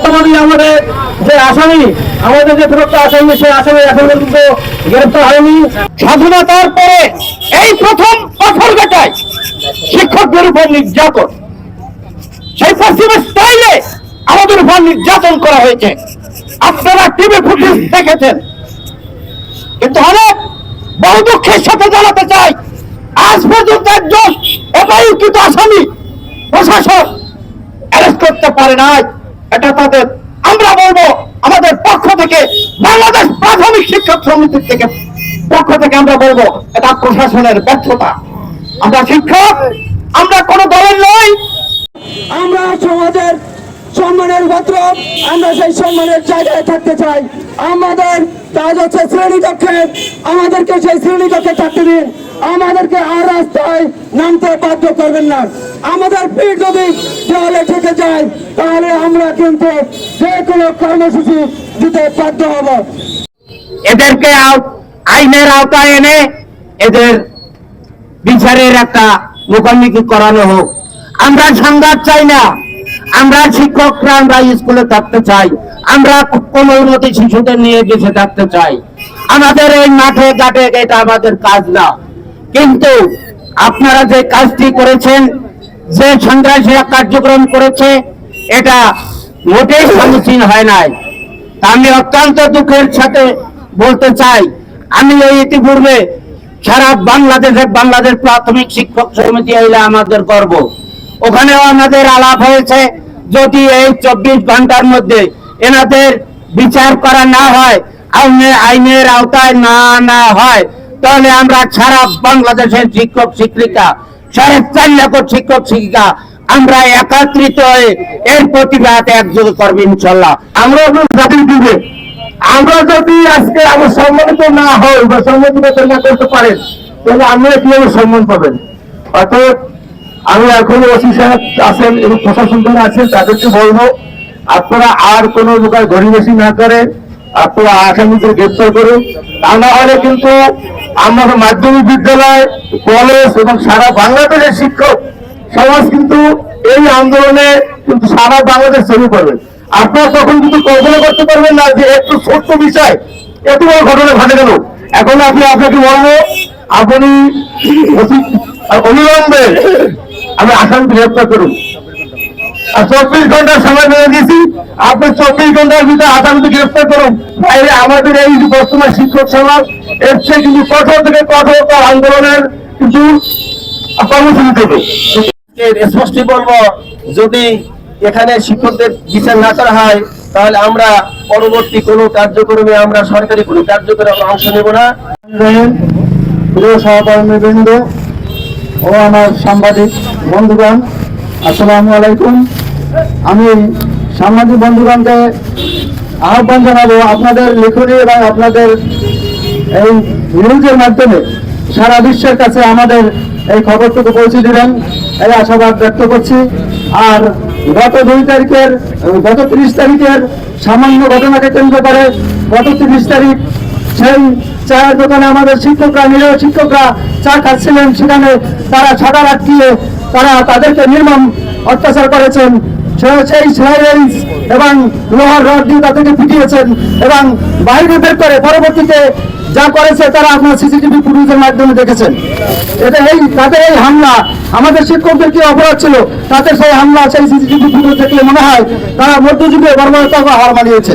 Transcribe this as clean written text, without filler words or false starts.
বর্তমানে আমাদের যে আসামি, আমাদের যে প্রকৃত আসামি, সেই আসামি এখন পর্যন্ত গ্রেফতার হয়নি। স্বাধীনতার পরে এই প্রথম পাথরঘাটায় শিক্ষকদের উপর নির্যাতন, সেই পশ্চিমের স্টাইলে আমাদের উপর নির্যাতন করা হয়েছে। আপনারা টিভি ফুটেজ দেখেছেন। কিন্তু অনেক বহু দুঃখের সাথে জানাতে চাই, আজ পর্যন্ত একজন অপরাধীকৃত আসামি প্রশাসন অ্যারেস্ট করতে পারে নাই। এটা তাদের, আমরা বলবো আমাদের পক্ষ থেকে, বাংলাদেশ প্রাথমিক শিক্ষক সমিতির থেকে পক্ষ থেকে আমরা বলবো এটা প্রশাসনের ব্যর্থতা। আমরা শিক্ষক, আমরা কোনো দলের নই। আমরা সমাজের সম্মানের পাত্র, আমরা সেই সম্মানের জায়গায় থাকতে চাই। আমাদের কাজ হচ্ছে শ্রেণীকক্ষে, আমাদেরকে সেই শ্রেণীকক্ষে থাকতে দিন। আমাদেরকে আর রাস্তায় নামতে বাধ্য করবেন না। আমাদের পিঠ যদি দেওয়ালে থেকে যায় তাহলে আমরা কিন্তু যে কোনো কর্মসূচি দিতে বাধ্য হব। এদেরকে আইনের আওতায় এনে এদের বিচারের একটা মুখোমুখি করানো হোক। আমরা সংঘাত চাই না। আমরা শিক্ষকরা আমরা স্কুলে থাকতে চাই, আমরা কোমলমতি শিশুদের নিয়ে বেঁচে থাকতে চাই। আমাদের এই মাঠে ঘাটে এটা আমাদের কাজ না। কিন্তু আপনারা যে কাজটি করেছেন, যে সন্ত্রাসী কার্যক্রম করেছে, এটা মোটেই সমীচীন হয় নাই। আমি অত্যন্ত দুঃখের সাথে বলতে চাই, আমি এই ইতিপূর্বে সারা বাংলাদেশ প্রাথমিক শিক্ষক সমিতি হইলে আমাদের গর্ব। ওখানেও আমাদের আলাপ হয়েছে, যদি এই 24 ঘন্টার মধ্যে এনাদের বিচার করা না হয়, আইনের আওতায় না হয়, তাহলে আমরা সারা বাংলাদেশের শিক্ষক শিক্ষিকা, 4.5 লক্ষ শিক্ষক শিক্ষিকা আমরা একত্রিত হয়ে এর প্রতিবাদ একযোগে করবো ইনশাল্লাহ। আমরা জাতির দিবে, আমরা যদি আজকে আমরা সম্মানিত না হই বা সম্মানিত না করতে পারেন, তাহলে আমরা কিভাবে সম্মান পাবেন? অর্থাৎ আমি এখন ওসি সাহেব আছেন এবং প্রশাসন যারা আছেন তাদেরকে বলবো, আপনারা আর কোনো প্রকার গড়িবেশি না করে আপনারা আসামিদের গ্রেফতার করুন। তা না হলে কিন্তু আমাদের মাধ্যমিক বিদ্যালয়, কলেজ এবং সারা বাংলাদেশের শিক্ষক সমাজ কিন্তু এই আন্দোলনে কিন্তু সারা বাংলাদেশ ছড়িয়ে পড়বে। আপনারা তখন কিন্তু কল্পনা করতে পারবেন না যে একটু ছোট্ট বিষয় এত বড় ঘটনা ঘটে গেল। এখন আপনাকে বলবো, আপনি অবিলম্বে আমি আসামি গ্রেফতার করুন। আর 24 ঘন্টার সময় বেড়ে দিয়েছি, আপনি 24 ঘন্টার ভিতরে আসামিকে গ্রেফতার করুন। বাইরে আমাদের এই বর্তমান শিক্ষক সমাজ এর চেয়ে কিন্তু কঠোর থেকে কঠোর আন্দোলনের কিন্তু কর্মসূচি দেবে। স্পষ্ট বলবো, যদি এখানে শিক্ষকদের বিচার না করা হয় তাহলে আমরা পরবর্তী কোনো কার্যক্রমে, আমরা সরকারি কোনো কার্যক্রমে অংশ নেব না। প্রিয় সহকর্মীবৃন্দ ও আমার সাংবাদিক বন্ধুগণ, আসসালামু আলাইকুম। আমি সাংবাদিক বন্ধুগণকে আহ্বান জানাবো, আপনাদের লেখনী এবং আপনাদের এই নিউজের মাধ্যমে সারা বিশ্বের কাছে আমাদের এই খবরটুকু পৌঁছে দিবেন, এই আশাবাদ ব্যক্ত করছি। আর গত 30 তারিখের সামান্য ঘটনাকে কেন্দ্র করে গত 30 তারিখ সেই চায়ের দোকানে আমাদের শিক্ষকরা, নিরীহ শিক্ষকরা চা খাচ্ছিলেন, সেখানে তারা ছাতা আটকিয়ে তাদেরকে নির্মম অত্যাচার করেছেন। সেই স্লাইডেন্স এবং লোহার রড দিয়ে তাদেরকে পিটিয়েছেন এবং বাইরে বের করে পরবর্তীতে যা করেছে তারা আপনার সিসিটিভি ফুটেজের মাধ্যমে দেখেছেন। তাদের এই হামলা, আমাদের শিক্ষকদের কি অপরাধ ছিল, তাদের সেই হামলা, সেই সিসিটিভি ফুটেজ দেখলে মনে হয় তারা মধ্যযুগে বর্বরতা হার মানিয়েছে।